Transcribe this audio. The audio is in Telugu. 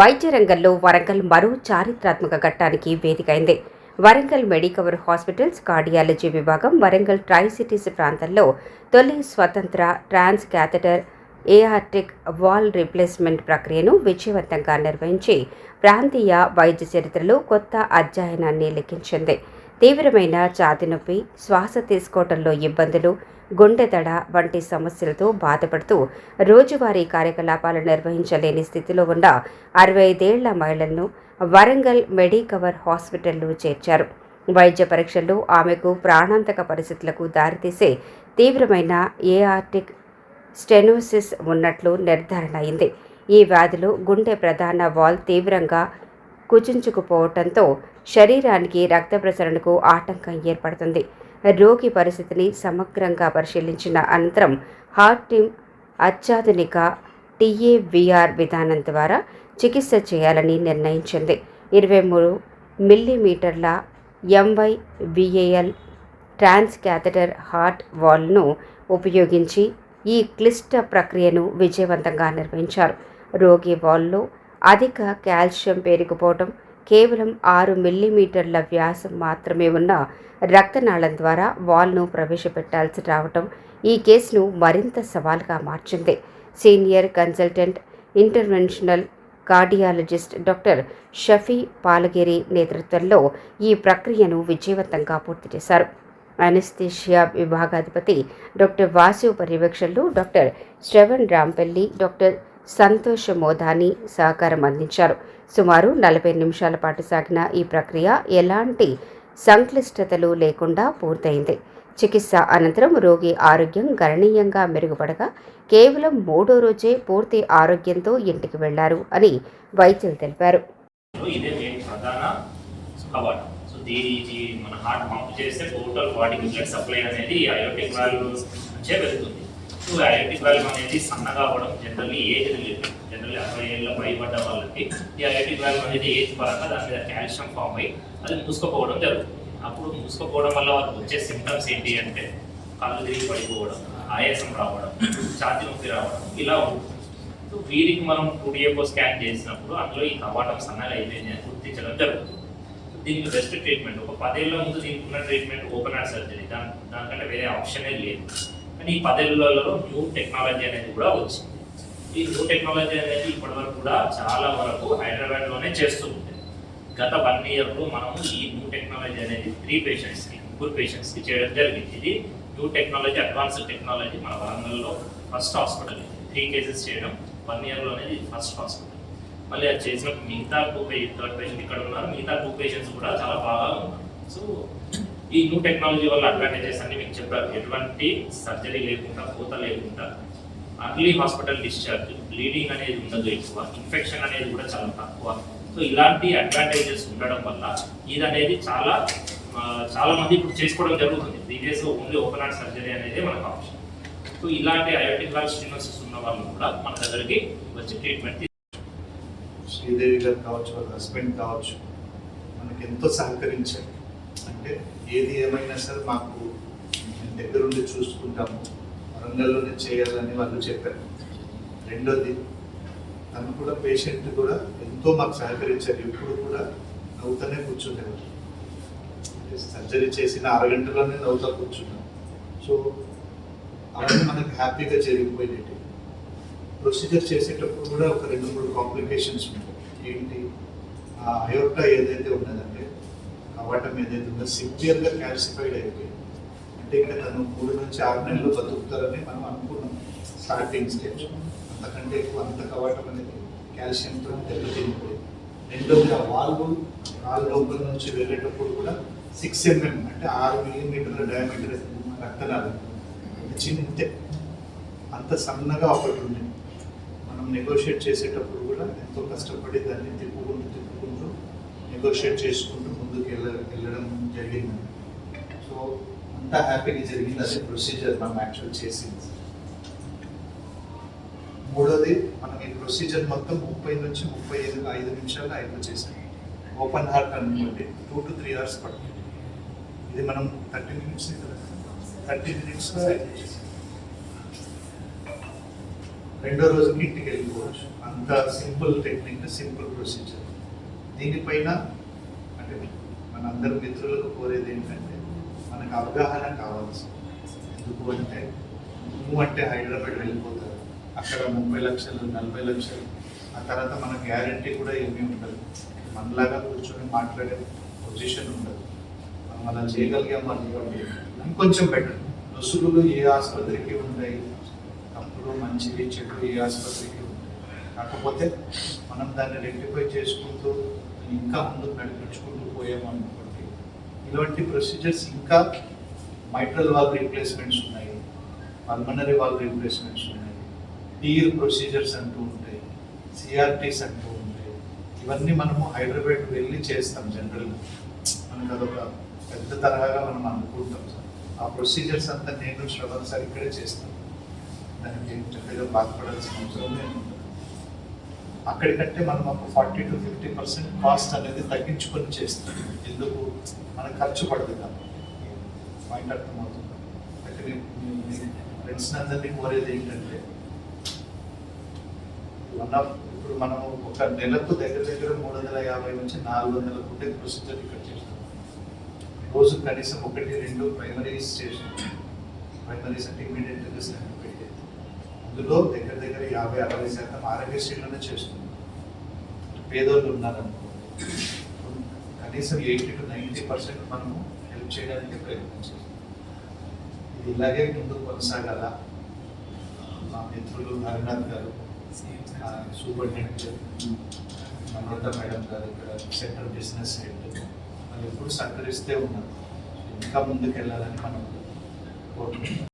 వైద్య రంగంలో వరంగల్ మరో చారిత్రాత్మక ఘట్టానికి వేదికైంది. వరంగల్ మెడికవర్ హాస్పిటల్స్ కార్డియాలజీ విభాగం వరంగల్ ట్రై సిటీస్ ప్రాంతంలో తొలి స్వతంత్ర ట్రాన్స్ క్యాథెటర్ ఏఆర్టిక్ వాల్ రీప్లేస్మెంట్ ప్రక్రియను విజయవంతంగా నిర్వహించి ప్రాంతీయ వైద్య చరిత్రలో కొత్త అధ్యాయనాన్ని లిఖించింది. తీవ్రమైన ఛాతీ నొప్పి, శ్వాస తీసుకోవడంలో ఇబ్బందులు, గుండె దడ వంటి సమస్యలతో బాధపడుతూ రోజువారీ కార్యకలాపాలు నిర్వహించలేని స్థితిలో ఉన్న 65 ఏళ్ల మహిళలను వరంగల్ మెడికవర్ హాస్పిటల్లో చేర్చారు. వైద్య పరీక్షల్లో ఆమెకు ప్రాణాంతక పరిస్థితులకు దారితీసే తీవ్రమైన ఏఆర్టిక్ స్టెనోసిస్ ఉన్నట్లు నిర్ధారణ అయింది. ఈ వ్యాధిలో గుండె ప్రధాన వాల్ తీవ్రంగా కుచించుకుపోవడంతో శరీరానికి రక్త ప్రసరణకు ఆటంకం ఏర్పడుతుంది. రోగి పరిస్థితిని సమగ్రంగా పరిశీలించిన అనంతరం హార్ట్ టీమ్ అత్యాధునిక టీఏవిఆర్ విధానం ద్వారా చికిత్స చేయాలని నిర్ణయించింది. 23 మిల్లీమీటర్ల ఎంవైవిఏఎల్ ట్రాన్స్ క్యాథెటర్ హార్ట్ వాల్ను ఉపయోగించి ఈ క్లిష్ట ప్రక్రియను విజయవంతంగా నిర్వహించారు. రోగి వాల్లో అధిక కాల్షియం పేరుకుపోవడం, కేవలం 6 మిల్లీమీటర్ల వ్యాసం మాత్రమే ఉన్న రక్తనాళం ద్వారా వాల్ను ప్రవేశపెట్టాల్సి రావటం ఈ కేసును మరింత సవాల్గా మార్చింది. Senior consultant interventional cardiologist doctor Shafi Palagiri నేతృత్వంలో ఈ ప్రక్రియను విజయవంతంగా పూర్తి చేశారు. అనస్థీషియా విభాగాధిపతి డాక్టర్ వాసు పర్యవేక్షణలో డాక్టర్ శ్రవణ్ రాంపల్లి, డాక్టర్ సంతోష్ మోదాని సహకారం అందించారు. సుమారు 40 నిమిషాల పాటు సాగిన ఈ ప్రక్రియ ఎలాంటి సంక్లిష్టతలు లేకుండా పూర్తయింది. చికిత్స అనంతరం రోగి ఆరోగ్యం గణనీయంగా మెరుగుపడగా కేవలం 3వ రోజే పూర్తి ఆరోగ్యంతో ఇంటికి వెళ్లారు అని వైద్యులు తెలిపారు. మన హార్ట్ పంప్ చేస్తే టోటల్ బాడీకి బ్లడ్ సప్లై అనేది అయోటిక్ వాల్వ్ నుంచే వెళ్తుంది. సో అయోటిక్ వాల్వ్ అనేది సన్నగా అవ్వడం జనరల్లీ ఏజ్ రిలేటెడ్, జనరల్లీ 60 ఏళ్ళ పైబడ్డ వాళ్ళకి ఈ అయోటిక్ వాల్వ్ అనేది ఏజ్ పరంగా దాని మీద కాల్షియం ఫామ్ అయ్యి అది మూసుకుపోవడం జరుగుతుంది. అప్పుడు మూసుకుపోవడం వల్ల వాళ్ళకి వచ్చే సిమ్టమ్స్ ఏంటి అంటే కళ్ళు తిరిగి పడిపోవడం, ఆయాసం రావడం, ఛాతీ నొప్పి రావడం ఇలా ఉంటుంది. సో వీరికి మనం 2DFO స్కాన్ చేసినప్పుడు అందులో ఈ కవాటం సన్నగా అయిపోయింది అని గుర్తించడం జరుగుతుంది. దీనికి బెస్ట్ ట్రీట్మెంట్ ఒక 10 ఏళ్ళ ముందు దీనికి ఉన్న ట్రీట్మెంట్ ఓపెన్ హార్ట్ సర్జరీ, దానికంటే వేరే ఆప్షనే లేదు. కానీ ఈ 10 ఏళ్లలో న్యూ టెక్నాలజీ అనేది కూడా వచ్చింది. ఈ న్యూ టెక్నాలజీ అనేది ఇప్పటివరకు కూడా చాలా వరకు హైదరాబాద్లోనే చేస్తూ ఉంటుంది. గత 1 ఇయర్లో మనము ఈ న్యూ టెక్నాలజీ అనేది 3 పేషెంట్స్కి చేయడం జరిగింది. ఇది న్యూ టెక్నాలజీ, అడ్వాన్స్డ్ టెక్నాలజీ. మన వరంగల్లో ఫస్ట్ హాస్పిటల్ 3 కేసెస్ చేయడం 1 ఇయర్లో అనేది ఫస్ట్ హాస్పిటల్. మళ్ళీ అది చేసినప్పుడు మిగతా 3rd పేషెంట్ ఇక్కడ ఉన్నారు, మిగతా 2 పేషెంట్స్ కూడా చాలా బాగా ఉన్నారు. సో ఈ న్యూ టెక్నాలజీ వల్ల అడ్వాంటేజెస్ అన్ని మీకు చెప్పారు. ఎటువంటి సర్జరీ లేకుండా, పూత లేకుండా, అర్లీ హాస్పిటల్ డిశ్చార్జ్, బ్లీడింగ్ అనేది ఉండదు ఎక్కువ, ఇన్ఫెక్షన్ అనేది కూడా చాలా తక్కువ. సో ఇలాంటి అడ్వాంటేజెస్ ఉండడం వల్ల ఇది అనేది చాలా మంది ఇప్పుడు చేసుకోవడం జరుగుతుంది. Previous only open heart surgery అనేది మనకు ఆప్షన్. సో ఇలాంటి అయోటిక్ వాల్వ్ స్టెనోసిస్ ఉన్న వాళ్ళు కూడా మన దగ్గరికి వచ్చి ట్రీట్మెంట్ శ్రీదేవి గారు కావచ్చు, వాళ్ళ హస్బెండ్ కావచ్చు, మనకి ఎంతో సహకరించారు. అంటే ఏది ఏమైనా సరే మాకు దగ్గరుండి చూసుకుంటాము, వరంగల్లోనే చేయాలని వాళ్ళు చెప్పారు. రెండోది తను కూడా పేషెంట్ కూడా ఎంతో మాకు సహకరించారు. ఇప్పుడు కూడా నవ్వుతూనే కూర్చుండేవారు. సర్జరీ చేసిన 6 గంటలోనే నవ్వుతా కూర్చున్నాం. సో అవన్నీ మనకు హ్యాపీగా జరిగిపోయినట్టు. ప్రొసీజర్ చేసేటప్పుడు కూడా ఒక 2-3 కాంప్లికేషన్స్ ఉంటాయి. ఏంటి, ఆ అయోర్టా ఏదైతే ఉన్నదంటే కవాటం ఏదైతే ఉందో సివియర్గా క్యాల్సిఫైడ్ అయిపోయింది. అంటే ఇంకా తను 3 నుంచి 6 నెలలు బతుకుతారని మనం అనుకున్నాం స్టార్టింగ్ స్టేజ్. అంతకంటే ఎక్కువ అంత కవాటం అనేది కాల్షియంతో దెబ్బతినిపోయింది. రెండోది ఆ వాల్వ్ కాలు లోపల నుంచి వెళ్ళేటప్పుడు కూడా 6 mm అంటే 6 మిల్లీమీటర్ల డయామీటర్ రక్తనాళం చిన్నంతే, అంత సన్నగా ఒకటి ఉంది. మనం నెగోషియేట్ చేసేటప్పుడు కూడా ఎంతో కష్టపడి దాన్ని తిప్పుకుంటూ నెగోషియేట్ చేసుకుంటూ ముందుకు వెళ్ళడం జరిగింది. సో అంతా హ్యాపీగా జరిగింది. అదే ప్రొసీజర్ మనం యాక్చువల్ చేసింది. మూడోది మనం ఈ ప్రొసీజర్ మొత్తం 30 నుంచి 35 నిమిషాలు అయిపోయి చేసాం. ఓపెన్ హార్ట్ అనుకోండి 2 to 3 hours పడుతుంది. ఇది మనం 30 minutes కదా, 30 minutes రెండో రోజుకి ఇంటికి వెళ్ళిపోవచ్చు. అంత సింపుల్ టెక్నిక్, సింపుల్ ప్రొసీజర్. దీనిపైన అంటే మనందరి మిత్రులకు కోరేది ఏంటంటే మనకు అవగాహన కావాల్సి. ఎందుకు అంటే నువ్వు అంటే హైదరాబాద్ వెళ్ళిపోతారు, అక్కడ 30 లక్షలు 40 లక్షలు, ఆ తర్వాత మన గ్యారంటీ కూడా ఏమీ ఉండదు. మనలాగా కూర్చొని మాట్లాడే పొజిషన్ ఉండదు. మనం అలా చేయగలిగాం అనుకోండి ఇంకొంచెం బెటర్. రుసుగులు ఏ ఆసుపత్రికి ఉంటాయి, తప్పులు మంచివి చెడు ఏ ఆసుపత్రికి ఉంటాయి. కాకపోతే మనం దాన్ని రెక్టిఫై చేసుకుంటూ ఇంకా ముందుకు నడిపించుకుంటూ పోయాము అనుకోండి. ఇలాంటి ప్రొసీజర్స్ ఇంకా మైట్రల్ వాల్వ్ రీప్లేస్మెంట్స్ ఉన్నాయి, పల్మనరీ వాల్వ్ రీప్లేస్మెంట్స్ ఉన్నాయి, టీర్ ప్రొసీజర్స్ అంటూ ఉంటాయి, సిఆర్టీస్ అంటూ ఉంటాయి. ఇవన్నీ మనము హైదరాబాద్ వెళ్ళి చేస్తాం. జనరల్గా మనకు అదొక పెద్ద తరహాగా మనం అనుకుంటాం సార్. ఆ ప్రొసీజర్స్ అంతా నేను శ్రవణ్ సార్ ఇక్కడే చేస్తాను. దానికి పెద్దగా బాధపడాల్సిన అవసరం లేదు. అక్కడికంటే మనం ఒక 40 to 50% కాస్ట్ అనేది తగ్గించుకొని చేస్తాం. ఎందుకు మన ఖర్చు పడదు కాబట్టి. పాయింట్ అర్థమవుతుంది. అయితే ఫ్రెండ్స్ అందరినీ కోరేది ఏంటంటే ఇప్పుడు మనం ఒక నెలకు దగ్గర 350 నుంచి 400 ఫుడ్ ప్రొసీజర్ ఇక్కడ చేస్తాం. రోజు కనీసం 1-2 ప్రైమరీస్ చేస్తాం. ప్రైమరీస్ అంటే ఇమీడియట్గా స్టాండ్ పెట్టేది. అందులో దగ్గర 50-60% ఆరోగ్యశ్రీలోనే చేస్తున్నాం. పేదోళ్ళు ఉన్నారనుకో కనీసం 80 to 90% మనము హెల్ప్ చేయడానికి ప్రయత్నం చేస్తాం. ఇది ఇలాగే ముందుకు కొనసాగాల. మా మిత్రులు హరినాథ్ గారు, సూపరింటెండెంట్ నమ్రత మేడం గారు, ఇక్కడ సెంట్రల్ బిజినెస్ హెడ్, వాళ్ళు ఎప్పుడు సహకరిస్తే ఉన్నారు. ఇంకా ముందుకు వెళ్ళాలని మనం కోరుకుంటున్నాం.